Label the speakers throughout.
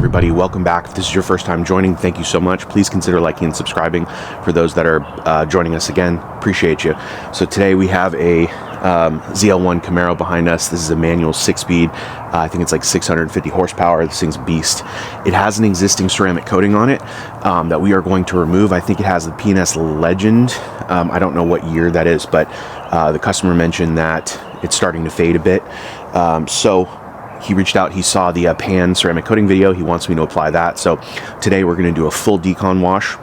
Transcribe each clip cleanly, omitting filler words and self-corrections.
Speaker 1: everybody, welcome back. If this is your first time joining, thank you so much. Please consider liking and subscribing for those that are joining us again. Appreciate you. So today we have a ZL1 Camaro behind us. This is a manual 6-speed. I think it's like 650 horsepower. This thing's a beast. It has an existing ceramic coating on it that we are going to remove. I think it has the P&S Legend. I don't know what year that is, but the customer mentioned that it's starting to fade a bit. So he reached out, he saw the pan ceramic coating video. He wants me to apply that. So today we're going to do a full decon wash.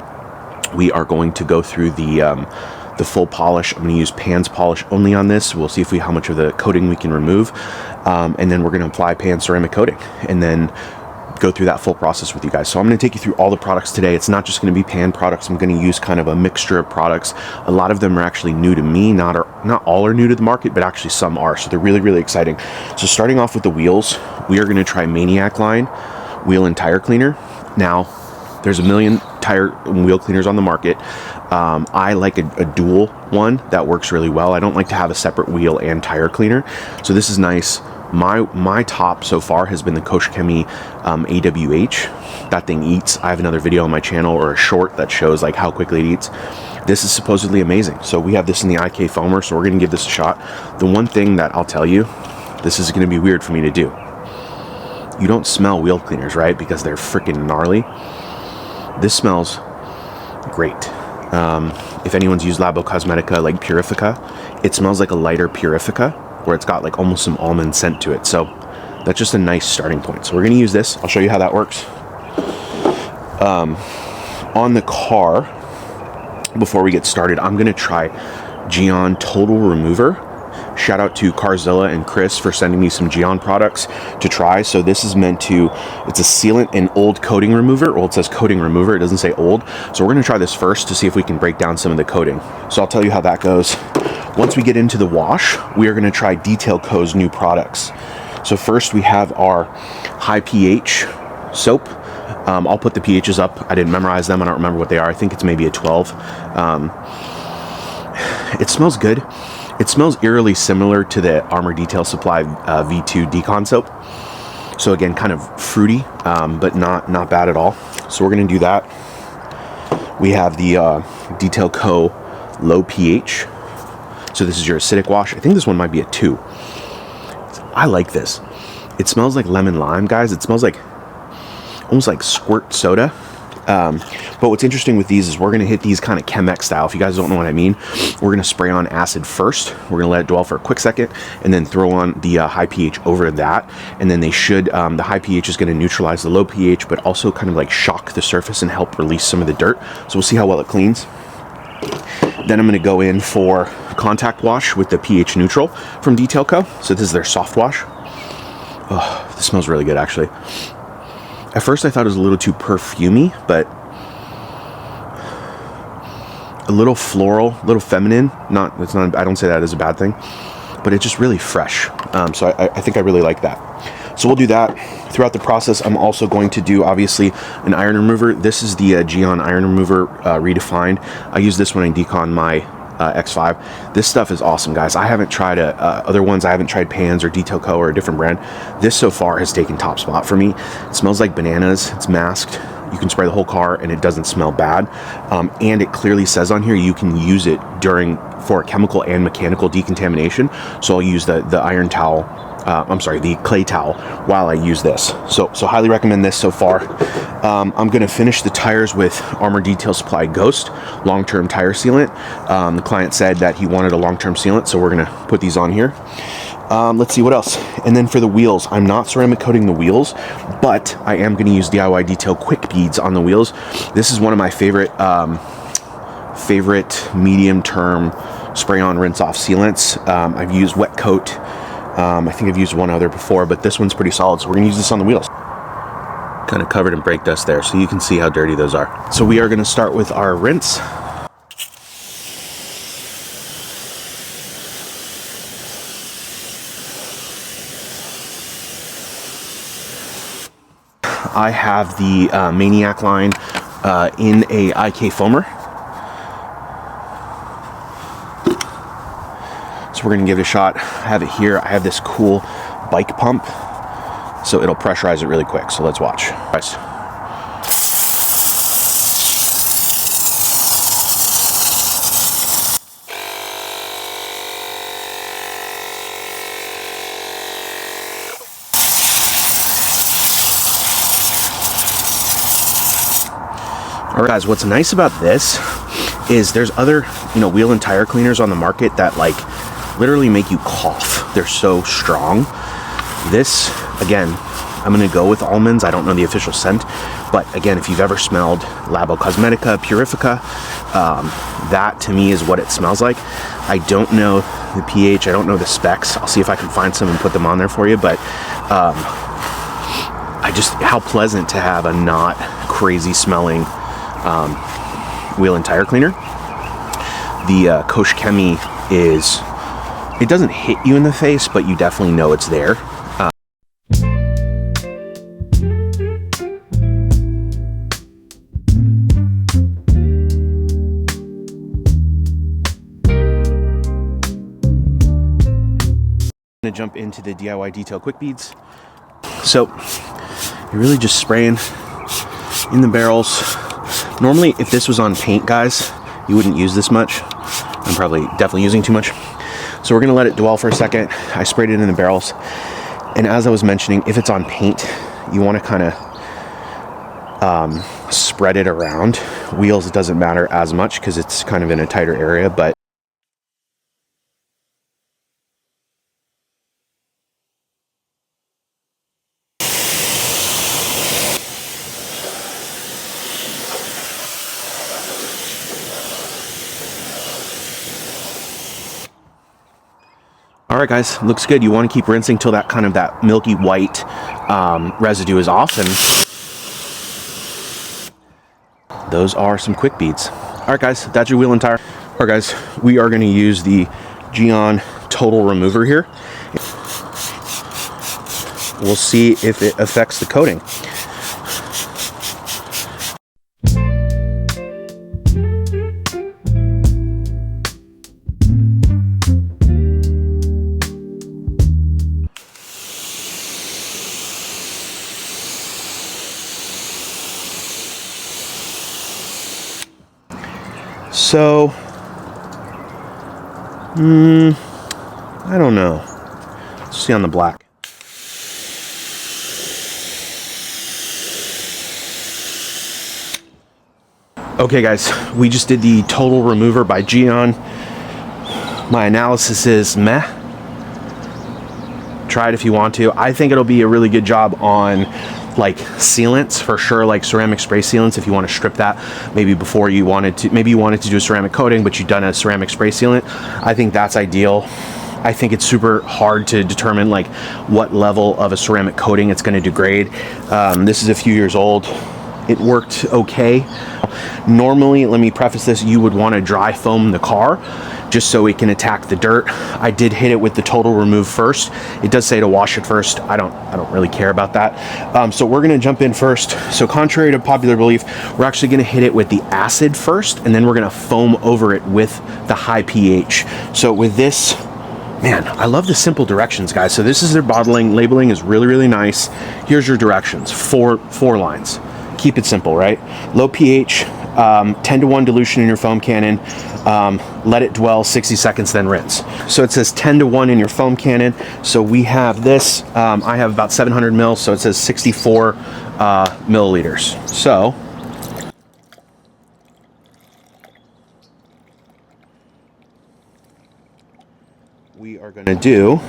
Speaker 1: We are going to go through the full polish. I'm going to use pan's polish only on this. We'll see how much of the coating we can remove. And then we're going to apply pan ceramic coating and then go through that full process with you guys. So I'm going to take you through all the products today. It's not just going to be pan products. I'm going to use kind of a mixture of products. A lot of them are actually new to me. Not all are new to the market, but actually some are. So they're really, really exciting. So starting off with the wheels, we are going to try Maniac Line wheel and tire cleaner. Now, there's a million tire and wheel cleaners on the market. I like a dual one that works really well. I don't like to have a separate wheel and tire cleaner. So this is nice. My top so far has been the Koshikemi AWH. That thing eats. I have another video on my channel, or a short, that shows like how quickly it eats. This is supposedly amazing. So we have this in the IK foamer, so we're going to give this a shot. The one thing that I'll tell you, this is going to be weird for me to do. You don't smell wheel cleaners, right? Because they're freaking gnarly. This smells great. If anyone's used Labo Cosmetica, like Purifica, it smells like a lighter Purifica, where it's got like almost some almond scent to it. So that's just a nice starting point. So we're going to use this. I'll show you how that works. On the car, before we get started, I'm going to try Gyeon Total Remover. Shout out to Carzilla and Chris for sending me some Gyeon products to try. So this is meant to, it's a sealant and old coating remover. Well, it says coating remover, it doesn't say old. So we're going to try this first to see if we can break down some of the coating. So I'll tell you how that goes. Once we get into the wash, we are going to try Detail Co's new products. So first we have our high pH soap. I'll put the pHs up. I didn't memorize them. I don't remember what they are. I think it's maybe a 12. It smells good. It smells eerily similar to the Armour Detail Supply V2 Decon soap. So again, kind of fruity, but not bad at all. So we're going to do that. We have the Detail Co low pH. So this is your acidic wash. I think this one might be a 2. I like this. It smells like lemon lime, guys. It smells like almost like squirt soda. But what's interesting with these is we're going to hit these kind of Chemex style. If you guys don't know what I mean, we're going to spray on acid first. We're going to let it dwell for a quick second and then throw on the high pH over that. And then they should, the high pH is going to neutralize the low pH, but also kind of like shock the surface and help release some of the dirt. So we'll see how well it cleans. Then I'm going to go in for contact wash with the pH neutral from Detail Co. So this is their soft wash. Oh, this smells really good, actually. At first I thought it was a little too perfumey, but a little floral, a little feminine. It's not. I don't say that as a bad thing, but it's just really fresh. So I think I really like that. So we'll do that throughout the process. I'm also going to do, obviously, an iron remover. This is the Gyeon iron remover redefined. I use this when I decon my X5. This stuff is awesome, guys. I haven't tried other ones. I haven't tried Pans or Detail Co or a different brand. This so far has taken top spot for me. It smells like bananas. It's masked. You can spray the whole car and it doesn't smell bad. And it clearly says on here you can use it for chemical and mechanical decontamination. So I'll use the iron towel. The clay towel while I use this. So highly recommend this so far. I'm going to finish the tires with Armour Detail Supply Ghost long-term tire sealant. The client said that he wanted a long-term sealant, so we're going to put these on here. Let's see what else. And then for the wheels, I'm not ceramic coating the wheels, but I am going to use DIY Detail quick beads on the wheels. This is one of my favorite medium-term spray-on rinse-off sealants. I've used Wet Coat. I think I've used one other before, but this one's pretty solid, so we're going to use this on the wheels. Kind of covered in brake dust there, so you can see how dirty those are. So we are going to start with our rinse. I have the Maniac Line in a IK foamer. So we're going to give it a shot. I have it here. I have this cool bike pump. so it'll pressurize it really quick. So let's watch. Guys. All right, guys, what's nice about this is there's other, wheel and tire cleaners on the market that like literally make you cough. They're so strong. This, again, I'm gonna go with almonds. I don't know the official scent, but again, if you've ever smelled Labo Cosmetica Purifica, that to me is what it smells like. I don't know the pH, I don't know the specs. I'll see if I can find some and put them on there for you, but how pleasant to have a not crazy smelling wheel and tire cleaner. The Kosh Chemi it doesn't hit you in the face, but you definitely know it's there. I'm gonna jump into the DIY detail quick beads. So you're really just spraying in the barrels. Normally, if this was on paint, guys, you wouldn't use this much. I'm definitely using too much. So we're gonna let it dwell for a second. I sprayed it in the barrels. And as I was mentioning, if it's on paint, you wanna kinda spread it around. Wheels, it doesn't matter as much because it's kind of in a tighter area, but all right, guys, looks good. You want to keep rinsing till that milky white residue is off, and those are some quick beads. All right, guys, that's your wheel and tire. All right, guys, we are going to use the Gyeon total remover here. We'll see if it affects the coating. So, I don't know. Let's see on the black. Okay, guys, we just did the total remover by Gyeon. My analysis is meh. Try it if you want to. I think it'll be a really good job on like sealants for sure, like ceramic spray sealants. If you want to strip that, maybe you wanted to do a ceramic coating, but you've done a ceramic spray sealant. I think that's ideal. I think it's super hard to determine like what level of a ceramic coating it's going to degrade. This is a few years old. It worked okay. Normally, let me preface this, you would want to dry foam the car just so it can attack the dirt. I did hit it with the total remove first. It does say to wash it first. I don't really care about that. So we're gonna jump in first. So contrary to popular belief, we're actually gonna hit it with the acid first, and then we're gonna foam over it with the high pH. So with this, man, I love the simple directions, guys. So this is their bottling. Labeling is really, really nice. Here's your directions, four lines. Keep it simple, right? Low pH, 10-to-1 dilution in your foam cannon. Let it dwell 60 seconds, then rinse. So it says 10-to-1 in your foam cannon. So we have this, I have about 700 mils, so it says 64 milliliters. So we are gonna do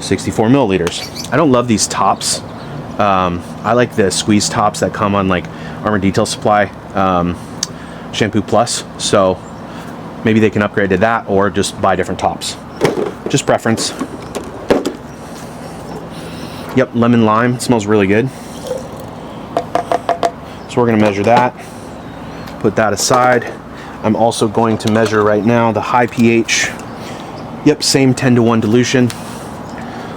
Speaker 1: 64 milliliters. I don't love these tops. I like the squeeze tops that come on like Armour Detail Supply Shampoo Plus. So maybe they can upgrade to that or just buy different tops. Just preference. Yep, lemon lime. It smells really good. So we're gonna measure that. Put that aside. I'm also going to measure right now the high pH. Yep, same 10-to-1 dilution.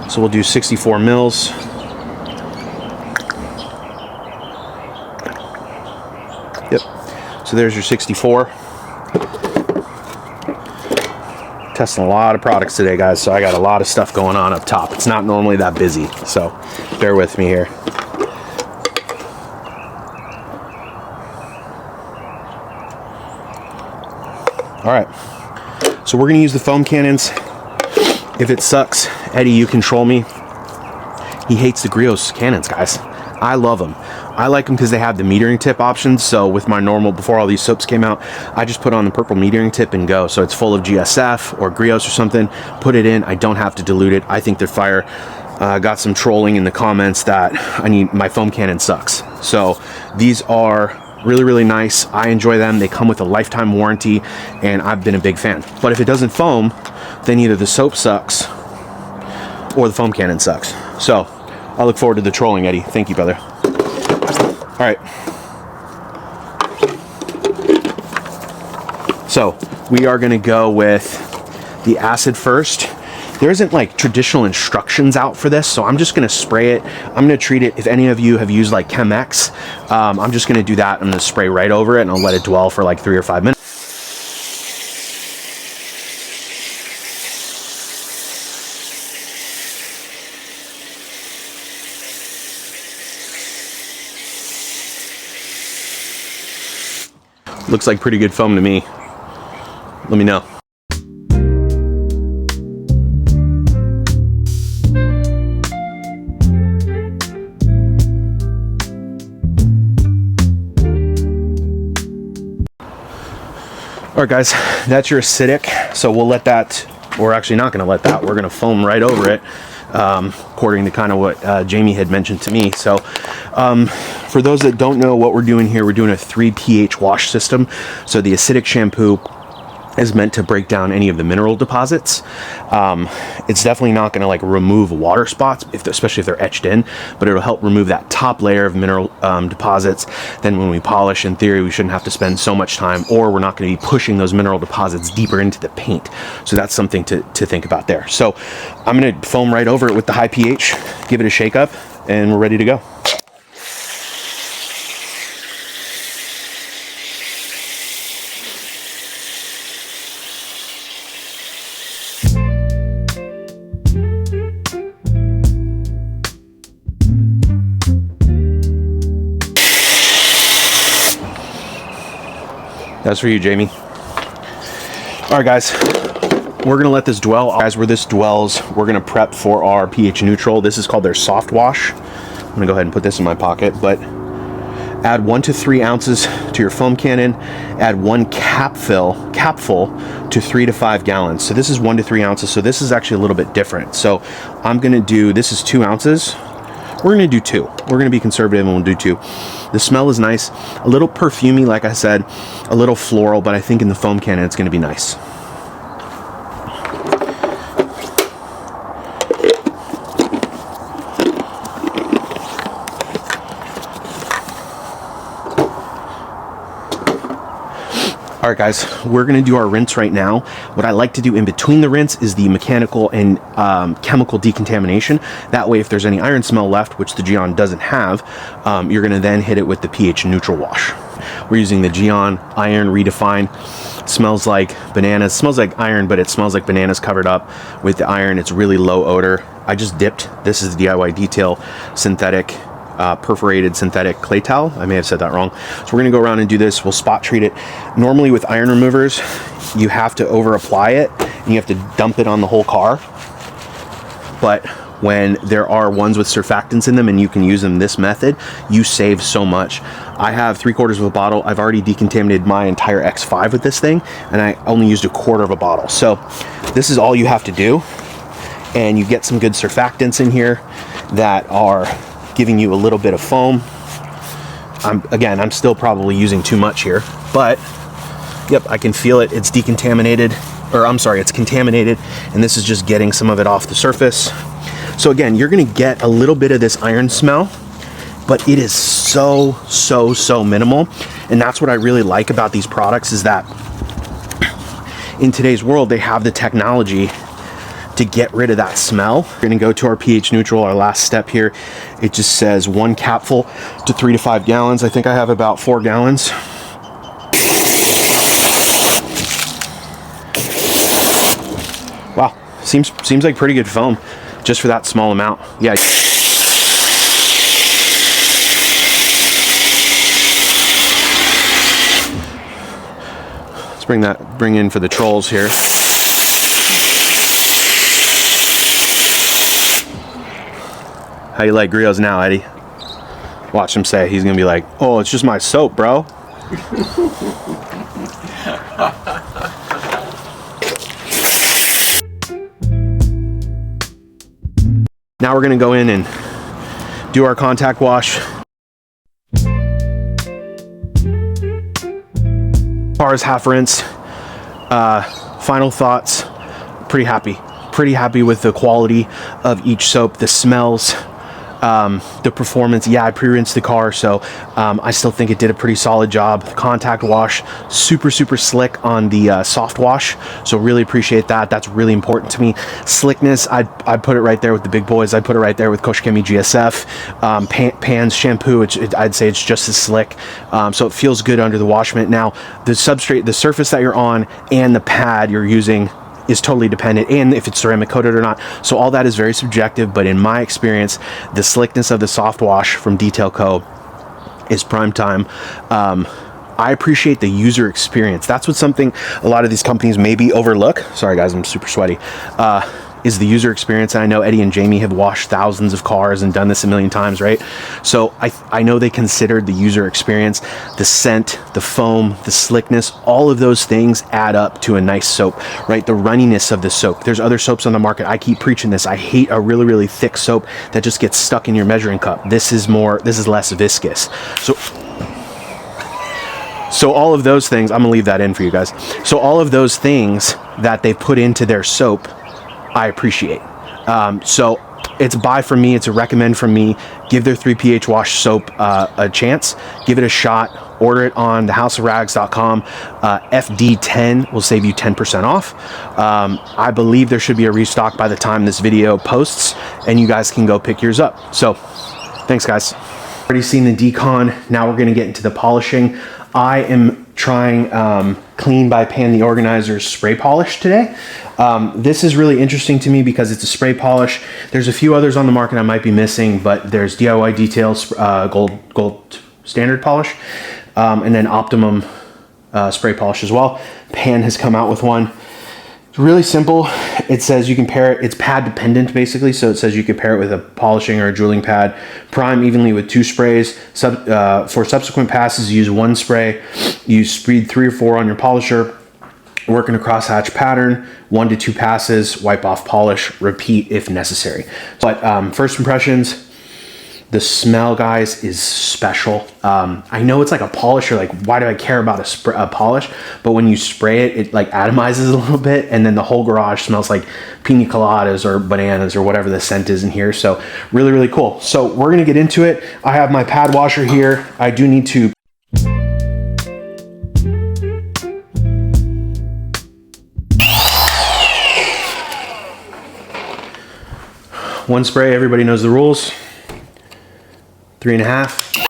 Speaker 1: So we'll do 64 mils. Yep. So there's your 64. Test testing a lot of products today, guys, so I got a lot of stuff going on up top. It's not normally that busy, so bear with me here. All right, so we're gonna use the foam cannons. If it sucks, Eddie, you control me. He hates the Gyeon cannons, guys. I love them. I like them because they have the metering tip options. So with my normal, before all these soaps came out, I just put on the purple metering tip and go. So it's full of GSF or Gyeon or something, put it in. I don't have to dilute it. I think they're fire. Got some trolling in the comments that my foam cannon sucks. So these are really, really nice. I enjoy them. They come with a lifetime warranty, and I've been a big fan. But if it doesn't foam, then either the soap sucks or the foam cannon sucks. So I look forward to the trolling, Eddie. Thank you, brother. All right. So we are going to go with the acid first. There isn't like traditional instructions out for this, so I'm just going to spray it. I'm going to treat it. If any of you have used like Chemex, I'm just going to do that. I'm going to spray right over it, and I'll let it dwell for like 3 or 5 minutes. Looks like pretty good foam to me. Let me know. All right, guys, that's your acidic. So we'll let that, we're actually not gonna let that, we're gonna foam right over it, according to kind of what Jamie had mentioned to me. So for those that don't know what we're doing here, we're doing a 3 pH wash system. So the acidic shampoo is meant to break down any of the mineral deposits. It's definitely not going to like remove water spots, especially if they're etched in, but it'll help remove that top layer of mineral deposits. Then when we polish, in theory, we shouldn't have to spend so much time, or we're not going to be pushing those mineral deposits deeper into the paint. So that's something to think about there. So I'm going to foam right over it with the high pH, give it a shake up, and we're ready to go. That's for you, Jamie. All right, guys, we're gonna let this dwell. Guys, where this dwells, we're gonna prep for our pH neutral. This is called their soft wash. I'm gonna go ahead and put this in my pocket, but add 1 to 3 ounces to your foam cannon. Add 1 capful to 3 to 5 gallons. So this is 1 to 3 ounces. So this is actually a little bit different. So I'm gonna do, this is 2 ounces. We're gonna do 2. We're gonna be conservative and we'll do 2. The smell is nice, a little perfumey, like I said, a little floral, but I think in the foam cannon it's gonna be nice. All right, guys, we're gonna do our rinse right now. What I like to do in between the rinse is the mechanical and chemical decontamination. That way, if there's any iron smell left, which the Gyeon doesn't have, you're gonna then hit it with the pH neutral wash. We're using the Gyeon Iron Redefined. It smells like bananas. It smells like iron, but it smells like bananas covered up with the iron. It's really low odor. I just dipped. This is the DIY Detail synthetic perforated synthetic clay towel. I may have said that wrong. So we're gonna go around and do this. We'll spot treat it. Normally with iron removers, you have to over apply it and you have to dump it on the whole car. But when there are ones with surfactants in them and you can use them this method, you save so much. I have 3/4 of a bottle. I've already decontaminated my entire X5 with this thing, and I only used 1/4 of a bottle. So this is all you have to do. And you get some good surfactants in here that are giving you a little bit of foam. I'm still probably using too much here, but yep, I can feel it. It's decontaminated, or I'm sorry, it's contaminated, and this is just getting some of it off the surface. So again, you're gonna get a little bit of this iron smell, but it is so minimal. And that's what I really like about these products, is that in today's world, they have the technology to get rid of that smell. We're gonna go to our pH neutral, our last step here. It just says 1 capful to 3 to 5 gallons. I think I have about 4 gallons. Seems like pretty good foam just for that small amount. Yeah. Let's bring in for the trolls here. How you like grills now, Eddie? Watch him say, he's gonna be like, oh, it's just my soap, bro. Now we're gonna go in and do our contact wash. Car is half rinsed. Final thoughts, pretty happy with the quality of each soap, the smells, the performance. Yeah, I pre-rinsed the car, so I still think it did a pretty solid job. The contact wash, super slick on the soft wash, so really appreciate that. That's really important to me. Slickness, I'd put it right there with the big boys. I'd put it right there with Koshikemi GSF. Pan's shampoo, I'd say it's just as slick, so it feels good under the wash mitt. Now, the substrate, the surface that you're on, and the pad you're using is totally dependent, and if it's ceramic coated or not, so all that is very subjective. But in my experience, the slickness of the soft wash from Detail Co is prime time. I appreciate the user experience. That's what something a lot of these companies maybe overlook. Sorry guys, I'm super sweaty. Is the user experience. And I know Eddie and Jamie have washed thousands of cars and done this a million times, right? So I know they considered the user experience, the scent, the foam, the slickness, all of those things add up to a nice soap, right? The runniness of the soap. There's other soaps on the market. I keep preaching this. I hate a really thick soap that just gets stuck in your measuring cup. This is less viscous. So all of those things, I'm gonna leave that in for you guys. So all of those things that they put into their soap, I appreciate. So it's a buy from me, it's a recommend from me. Give their 3 pH wash soap a chance, give it a shot, order it on thehouseofrags.com. FD10 will save you 10% off. I believe there should be a restock by the time this video posts, and you guys can go pick yours up. So thanks guys. Already seen the decon, now we're gonna get into the polishing. I am trying Clean by Pantheorganizer's spray polish today. This is really interesting to me because it's a spray polish. There's a few others on the market I might be missing, but there's DIY Details gold standard polish, and then Optimum spray polish as well. Pan has come out with one. It's really simple. It says you can pair it, it's pad dependent basically, so it says you can pair it with a polishing or a jeweling pad. Prime evenly with 2 sprays. For subsequent passes, use 1 spray. Use speed 3 or 4 on your polisher. Work in a crosshatch pattern, 1 to 2 passes, wipe off polish, repeat if necessary. But first impressions, the smell, guys, is special. I know it's like a polisher, like why do I care about a polish? But when you spray it, it like atomizes a little bit, and then the whole garage smells like pina coladas or bananas or whatever the scent is in here. So really cool. So we're gonna get into it. I have my pad washer here. I do need to one spray, everybody knows the rules. 3.5.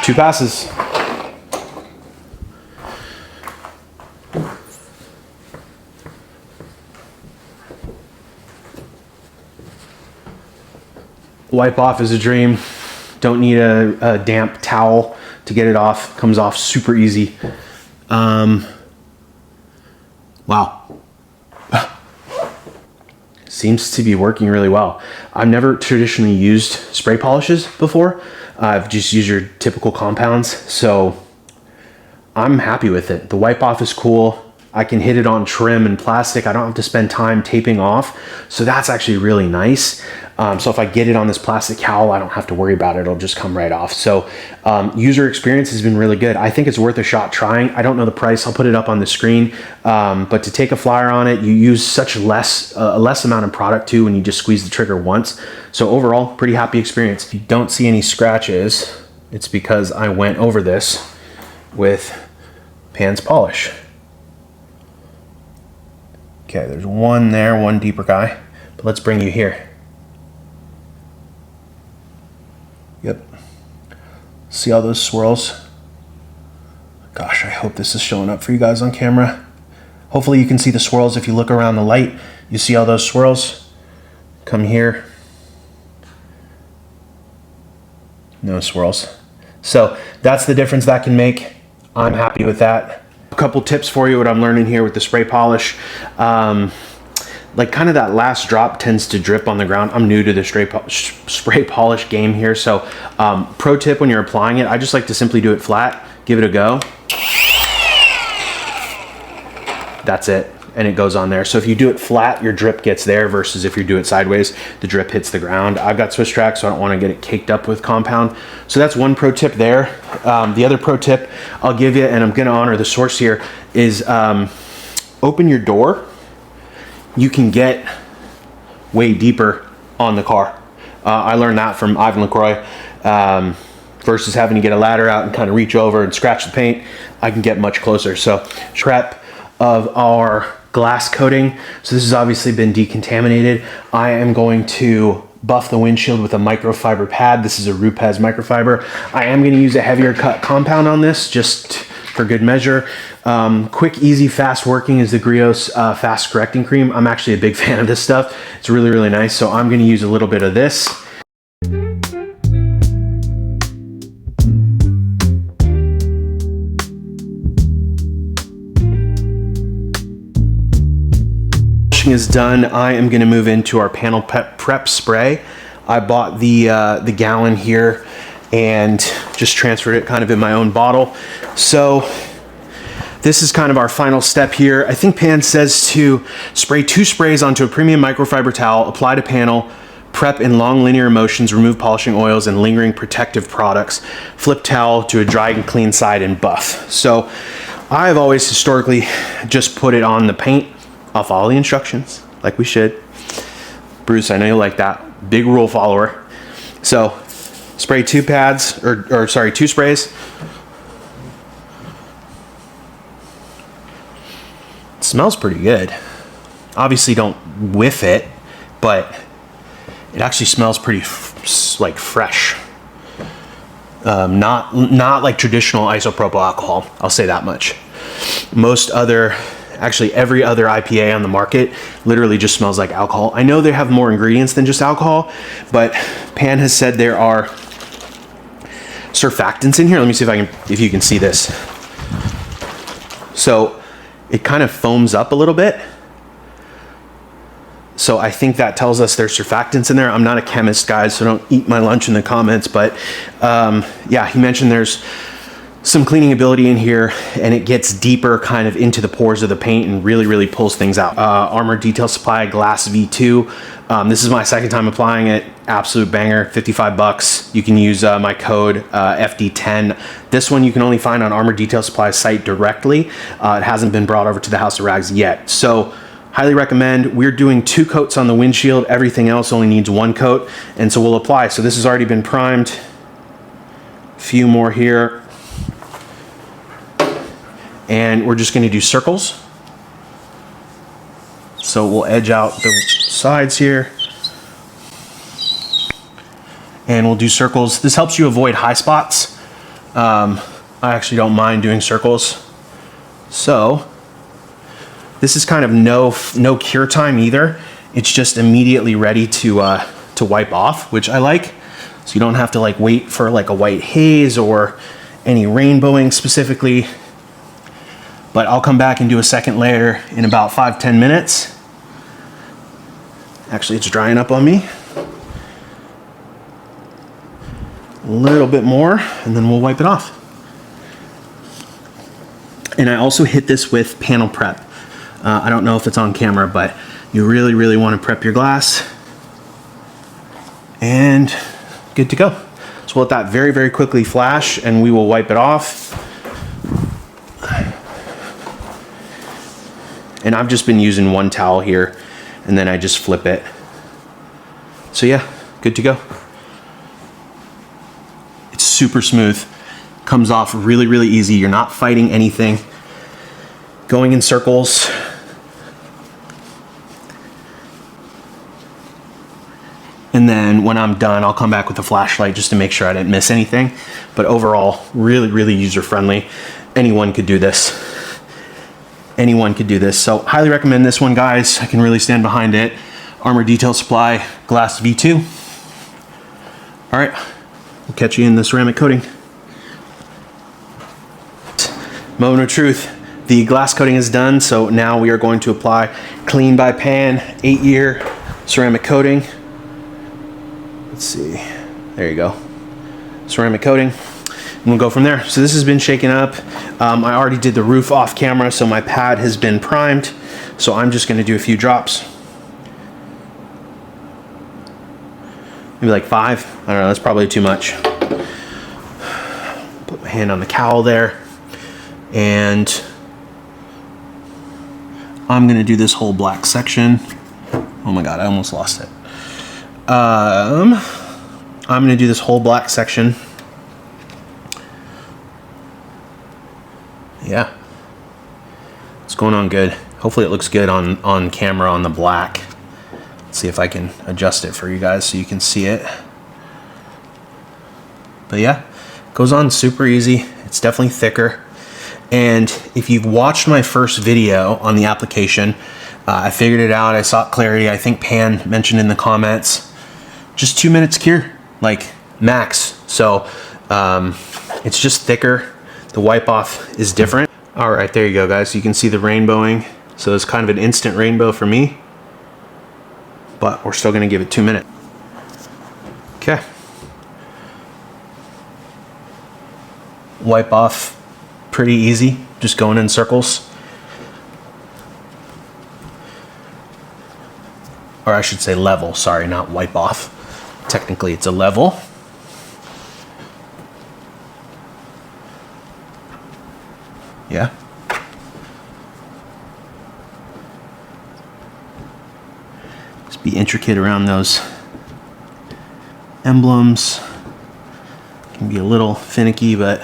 Speaker 1: 2 passes. Wipe off is a dream. Don't need a damp towel to get it off. Comes off super easy. Wow. Seems to be working really well. I've never traditionally used spray polishes before. I've just used your typical compounds, so I'm happy with it. The wipe off is cool. I can hit it on trim and plastic. I don't have to spend time taping off, so that's actually really nice. So if I get it on this plastic cowl, I don't have to worry about it. It'll just come right off. So user experience has been really good. I think it's worth a shot trying. I don't know the price. I'll put it up on the screen. But to take a flyer on it, you use such a less amount of product too when you just squeeze the trigger once. So overall, pretty happy experience. If you don't see any scratches, it's because I went over this with Pan's polish. Okay, there's one there, one deeper guy, but let's bring you here. Yep. See all those swirls? Gosh, I hope this is showing up for you guys on camera. Hopefully you can see the swirls. If you look around the light, you see all those swirls. Come here. No swirls. So that's the difference that can make. I'm happy with that. A couple tips for you, what I'm learning here with the spray polish. Like kind of that last drop tends to drip on the ground. I'm new to the spray polish game here. So pro tip when you're applying it, I just like to simply do it flat, give it a go. That's it, and it goes on there. So if you do it flat, your drip gets there, versus if you do it sideways, the drip hits the ground. I've got Swiss track, so I don't want to get it caked up with compound. So that's one pro tip there. The other pro tip I'll give you, and I'm gonna honor the source here, is open your door. You can get way deeper on the car. I learned that from Ivan LaCroix. Versus having to get a ladder out and kind of reach over and scratch the paint, I can get much closer. So prep of our glass coating. So this has obviously been decontaminated. I am going to buff the windshield with a microfiber pad. This is a Rupes microfiber. I am going to use a heavier cut compound on this just for good measure. Quick, easy, fast working is the Griot's fast correcting cream. I'm actually a big fan of this stuff. It's really, really nice. So I'm going to use a little bit of this. Is done. I am going to move into our panel prep spray. I bought the gallon here and just transferred it kind of in my own bottle. So this is kind of our final step here. I think Pan says to spray 2 sprays onto a premium microfiber towel, apply to panel, prep in long linear motions, remove polishing oils and lingering protective products, flip towel to a dry and clean side and buff. So I've always historically just put it on the paint. I'll follow the instructions like we should. Bruce, I know you like that. Big rule follower. So spray 2 pads, or sorry, 2 sprays. It smells pretty good. Obviously don't whiff it, but it actually smells pretty like fresh. Not like traditional isopropyl alcohol, I'll say that much. Actually every other IPA on the market literally just smells like alcohol. I know they have more ingredients than just alcohol, but Pan has said there are surfactants in here. Let me see if you can see this. So it kind of foams up a little bit. So I think that tells us there's surfactants in there. I'm not a chemist, guys, so don't eat my lunch in the comments, but yeah, he mentioned there's some cleaning ability in here, and it gets deeper kind of into the pores of the paint and really, really pulls things out. Armour Detail Supply Glass V2. This is my second time applying it. Absolute banger, 55 bucks. You can use my code FD10. This one you can only find on Armour Detail Supply's site directly. It hasn't been brought over to the House of Rags yet. So highly recommend. We're doing 2 coats on the windshield. Everything else only needs 1 coat. And so we'll apply. So this has already been primed. A few more here. And we're just going to do circles. So we'll edge out the sides here. And we'll do circles. This helps you avoid high spots. I actually don't mind doing circles. So this is kind of no cure time either. It's just immediately ready to wipe off, which I like. So you don't have to like wait for like a white haze or any rainbowing specifically. But I'll come back and do a second layer in about 5-10 minutes. Actually, it's drying up on me. A little bit more, and then we'll wipe it off. And I also hit this with panel prep. I don't know if it's on camera, but you really, really want to prep your glass. And good to go. So we'll let that very, very quickly flash, and we will wipe it off. And I've just been using 1 towel here, and then I just flip it. So yeah, good to go. It's super smooth. Comes off really, really easy. You're not fighting anything. Going in circles. And then
Speaker 2: then when I'm done, I'll come back with a flashlight just to make sure I didn't miss anything. But overall, really, really user-friendly. Anyone could do this. Anyone could do this. So highly recommend this one, guys. I can really stand behind it. Armour Detail Supply, Glass V2. All right, we'll catch you in the ceramic coating. Moment of truth. The glass coating is done, so now we are going to apply Clean by Pan 8-year ceramic coating. Let's see, there you go. Ceramic coating, and we'll go from there. So this has been shaken up. I already did the roof off camera, so my pad has been primed. So I'm just gonna do a few drops. Maybe like 5, I don't know, that's probably too much. Put my hand on the cowl there, and I'm gonna do this whole black section. Oh my God, I almost lost it. I'm gonna do this whole black section. Yeah, it's going on good. Hopefully it looks good on camera on the black. Let's see if I can adjust it for you guys so you can see it. But yeah, it goes on super easy. It's definitely thicker. And if you've watched my first video on the application, I figured it out, I saw clarity. I think Pan mentioned in the comments, just 2 minutes cure, like max. So it's just thicker. The wipe off is different. All right, there you go, guys. You can see the rainbowing. So it's kind of an instant rainbow for me, but we're still gonna give it 2 minutes. Okay. Wipe off pretty easy, just going in circles. Or I should say level, sorry, not wipe off. Technically it's a level. Yeah. Just be intricate around those emblems. Can be a little finicky, but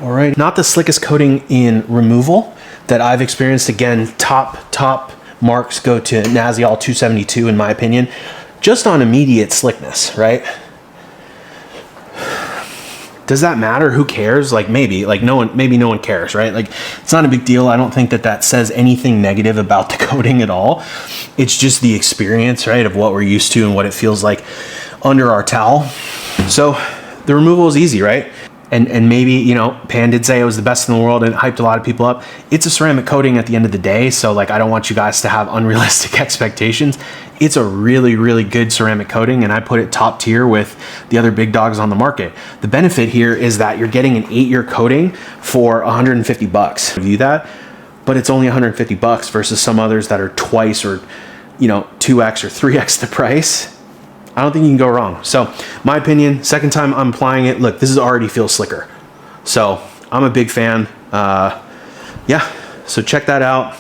Speaker 2: all right. Not the slickest coating in removal that I've experienced. Again, top marks go to Naziol 272 in my opinion, just on immediate slickness, right? Does that matter? Who cares? Like maybe no one cares, right? Like it's not a big deal. I don't think that says anything negative about the coating at all. It's just the experience, right, of what we're used to and what it feels like under our towel. So the removal is easy, right? And maybe, you know, Pan did say it was the best in the world and hyped a lot of people up. It's a ceramic coating at the end of the day, so like I don't want you guys to have unrealistic expectations. It's a really, really good ceramic coating, and I put it top tier with the other big dogs on the market. The benefit here is that you're getting an 8-year coating for 150 bucks. View that, but it's only 150 bucks versus some others that are twice or, you know, 2x or 3x the price. I don't think you can go wrong. So my opinion, second time I'm applying it, look, this is already feels slicker. So I'm a big fan. Yeah, so check that out.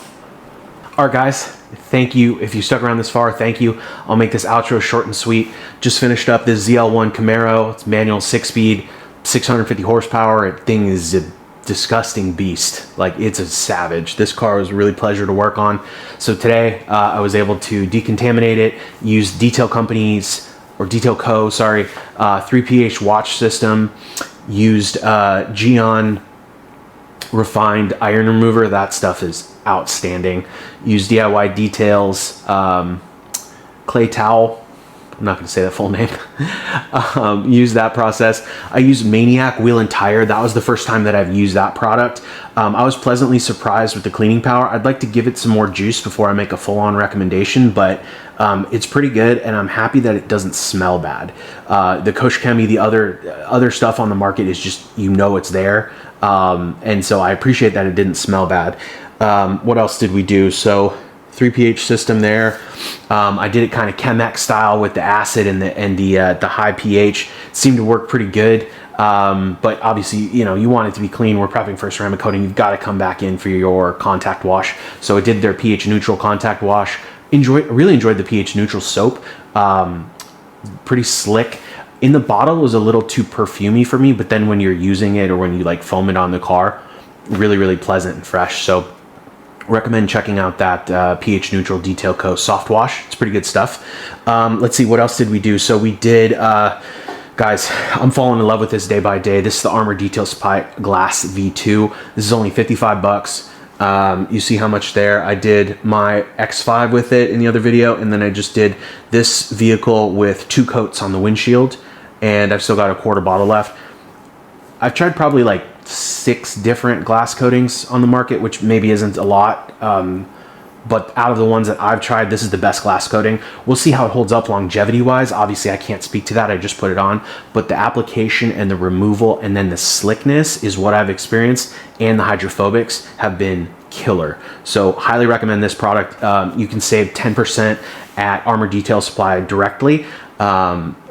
Speaker 2: All right, guys, thank you. If you stuck around this far, thank you. I'll make this outro short and sweet. Just finished up this ZL1 Camaro. It's manual 6-speed, 650 horsepower. It thing is a disgusting beast. Like, it's a savage. This car was a really pleasure to work on. So today I was able to decontaminate it, use Detail Company's, or Detail Co, sorry, 3 pH watch system, used Gyeon refined iron remover. That stuff is outstanding. Used DIY Details clay towel. I'm not going to say that full name. Use that process. I used Maniac Wheel and Tyre. That was the first time that I've used that product. I was pleasantly surprised with the cleaning power. I'd like to give it some more juice before I make a full-on recommendation, but it's pretty good, and I'm happy that it doesn't smell bad. The Kosh Chemi, the other stuff on the market is just, you know, it's there. And so I appreciate that it didn't smell bad. What else did we do? So 3 pH system there. I did it kind of Chemex style with the acid and the high pH. It seemed to work pretty good. But obviously, you know, you want it to be clean. We're prepping for ceramic coating. You've got to come back in for your contact wash. So it did their pH neutral contact wash. Really enjoyed the pH neutral soap. Pretty slick. In the bottle, it was a little too perfumey for me, but then when you're using it or when you like foam it on the car, really, really pleasant and fresh. So recommend checking out that pH neutral Detail Co. soft wash. It's pretty good stuff. Let's see, what else did we do? So we did, guys, I'm falling in love with this day by day. This is the Armour Detail Supply Glass V2. This is only 55 bucks. You see how much there. I did my X5 with it in the other video, and then I just did this vehicle with 2 coats on the windshield, and I've still got a quarter bottle left. I've tried probably like 6 different glass coatings on the market, which maybe isn't a lot, but out of the ones that I've tried, this is the best glass coating. We'll see how it holds up longevity wise. Obviously I can't speak to that, I just put it on, but the application and the removal and then the slickness is what I've experienced, and the hydrophobics have been killer. So highly recommend this product. You can save 10% at Armour Detail Supply directly.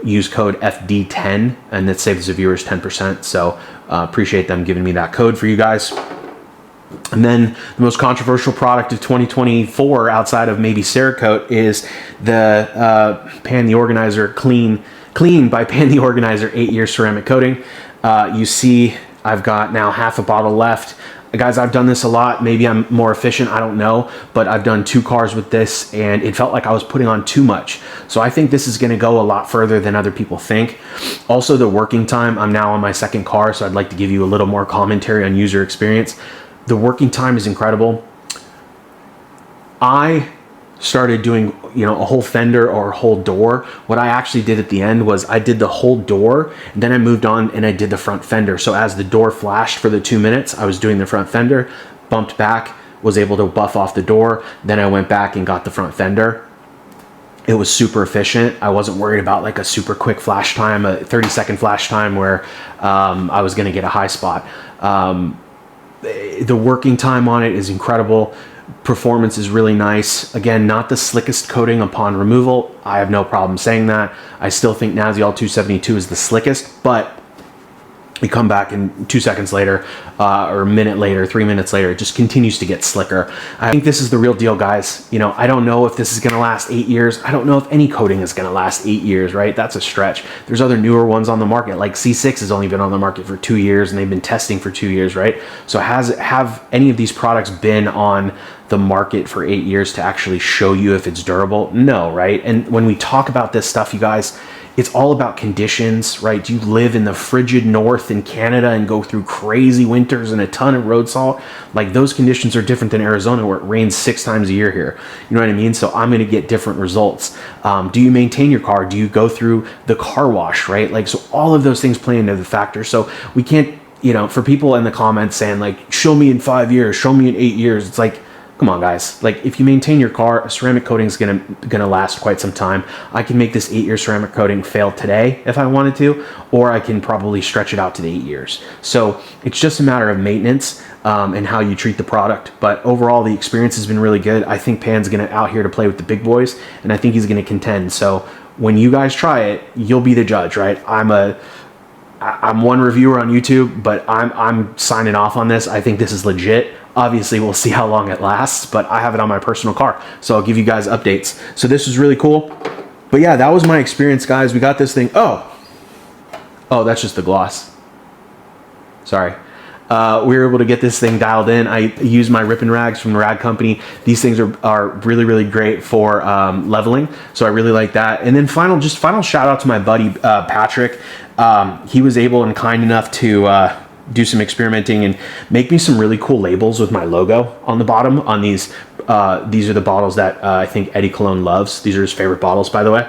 Speaker 2: Use code FD10 and that saves the viewers 10%. So appreciate them giving me that code for you guys. And then the most controversial product of 2024 outside of maybe Cerakote is the pantheorganizer clean by pantheorganizer 8-year ceramic coating. You see I've got now half a bottle left. Guys, I've done this a lot. Maybe I'm more efficient, I don't know, but I've done 2 cars with this and it felt like I was putting on too much. So I think this is gonna go a lot further than other people think. Also the working time, I'm now on my 2nd car, so I'd like to give you a little more commentary on user experience. The working time is incredible. I started doing, you know, a whole fender or a whole door. What I actually did at the end was I did the whole door, and then I moved on and I did the front fender. So as the door flashed for the 2 minutes, I was doing the front fender, bumped back, was able to buff off the door, then I went back and got the front fender. It was super efficient. I wasn't worried about like a super quick flash time, a 30-second flash time where I was gonna get a high spot. The working time on it is incredible. Performance is really nice. Again, not the slickest coating upon removal. I have no problem saying that. I still think Naziol 272 is the slickest, but you come back and 2 seconds later, or a minute later, 3 minutes later, it just continues to get slicker. I think this is the real deal, guys. You know, I don't know if this is gonna last 8 years. I don't know if any coating is gonna last 8 years, right? That's a stretch. There's other newer ones on the market, like C6 has only been on the market for 2 years and they've been testing for 2 years, right? So have any of these products been on the market for 8 years to actually show you if it's durable? No, right? And when we talk about this stuff, you guys, it's all about conditions, right? Do you live in the frigid north in Canada and go through crazy winters and a ton of road salt? Like, those conditions are different than Arizona, where it rains 6 times a year here. You know what I mean? So I'm gonna get different results. Do you maintain your car? Do you go through the car wash, right? Like, so all of those things play into the factor. So we can't, you know, for people in the comments saying like, show me in 5 years, show me in 8 years, it's like, come on, guys. Like, if you maintain your car, a ceramic coating is gonna last quite some time. I can make this 8-year ceramic coating fail today if I wanted to, or I can probably stretch it out to the 8 years. So it's just a matter of maintenance and how you treat the product. But overall, the experience has been really good. I think Pan's out here to play with the big boys, and I think he's gonna contend. So when you guys try it, you'll be the judge, right? I'm one reviewer on YouTube, but I'm signing off on this. I think this is legit. Obviously, we'll see how long it lasts, but I have it on my personal car, so I'll give you guys updates. So this was really cool. But yeah, that was my experience, guys. We got this thing. Oh, that's just the gloss. Sorry. We were able to get this thing dialed in. I used my Rip and Rags from the Rag Company. These things are really, really great for leveling, so I really like that. And then final shout out to my buddy Patrick. He was able and kind enough to do some experimenting and make me some really cool labels with my logo on the bottom on these. These are the bottles that I think Eddie Cologne loves. These are his favorite bottles, by the way.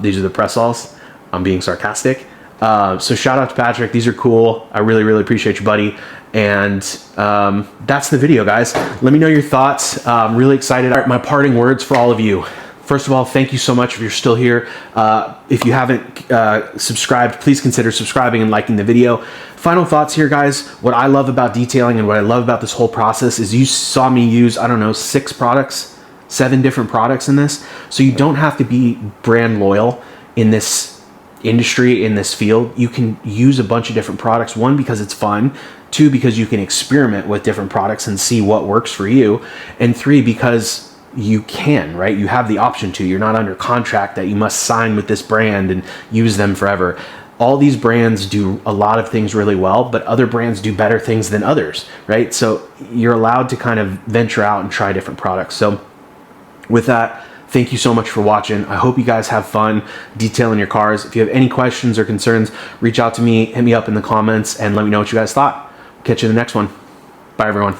Speaker 2: These are the Pressols. I'm being sarcastic. So shout out to Patrick. These are cool. I really, really appreciate you, buddy. And that's the video, guys. Let me know your thoughts. I'm really excited. All right, my parting words for all of you. First of all, thank you so much if you're still here. If you haven't subscribed, please consider subscribing and liking the video. Final thoughts here, guys. What I love about detailing and what I love about this whole process is you saw me use, I don't know, 7 different products in this. So you don't have to be brand loyal in this industry, in this field. You can use a bunch of different products. 1, because it's fun. 2, because you can experiment with different products and see what works for you. And 3, because you can, right? You have the option to. You're not under contract that you must sign with this brand and use them forever. all these brands do a lot of things really well, but other brands do better things than others, right? So you're allowed to kind of venture out and try different products. So with that, thank you so much for watching. I hope you guys have fun detailing your cars. If you have any questions or concerns, reach out to me, hit me up in the comments, and let me know what you guys thought. Catch you in the next one. Bye, everyone.